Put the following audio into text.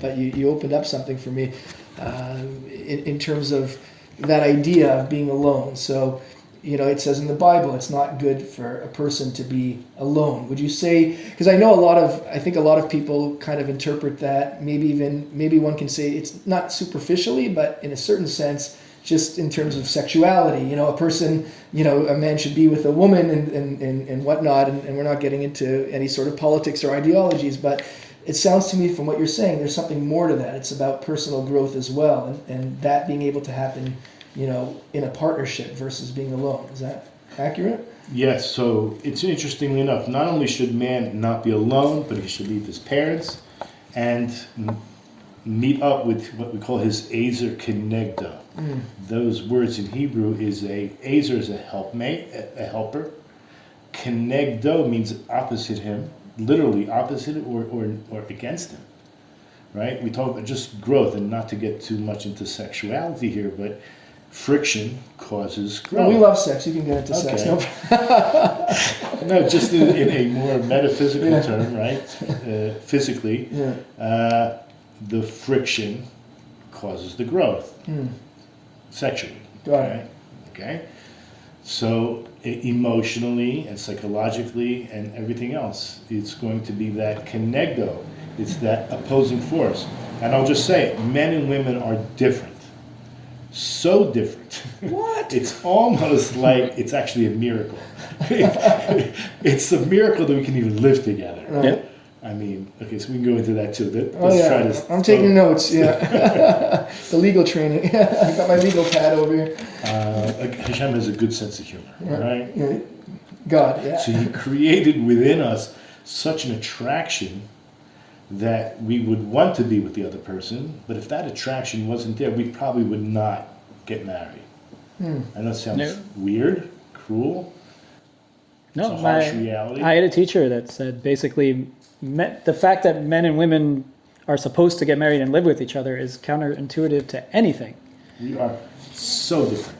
But you opened up something for me in terms of that idea of being alone. So, it says in the Bible, it's not good for a person to be alone. Would you say, because I think a lot of people kind of interpret that, maybe one can say it's not superficially, but in a certain sense, just in terms of sexuality. A person, a man should be with a woman and whatnot, and we're not getting into any sort of politics or ideologies, but it sounds to me from what you're saying, there's something more to that. It's about personal growth as well, and that being able to happen, in a partnership versus being alone. Is that accurate? Yes, so it's interestingly enough, not only should man not be alone, but he should leave his parents and meet up with what we call his Ezer Kenegdo. Those words in Hebrew Ezer is a helpmate, a helper. Kenegdo means opposite him, literally opposite or against him, right? We talk about just growth, and not to get too much into sexuality here, but friction causes growth. Well, we love sex. You can get into sex. Okay. No, just in a more metaphysical term, right? Physically, the friction causes the growth sexually. Got it. Okay? So emotionally and psychologically and everything else, it's going to be that kenegdo. It's that opposing force. And I'll just say it, men and women are different. So different. What? It's almost like it's actually a miracle. It's a miracle that we can even live together. Right. Yep. I mean, okay, so we can go into that too. Try this. I'm taking notes, The legal training. I got my legal pad over here. Hashem has a good sense of humor, right? Yeah. God, yeah. So he created within us such an attraction that we would want to be with the other person, but if that attraction wasn't there, we probably would not get married. I know it sounds weird, cruel. No, it's a harsh reality. I had a teacher that said basically the fact that men and women are supposed to get married and live with each other is counterintuitive to anything. We are so different.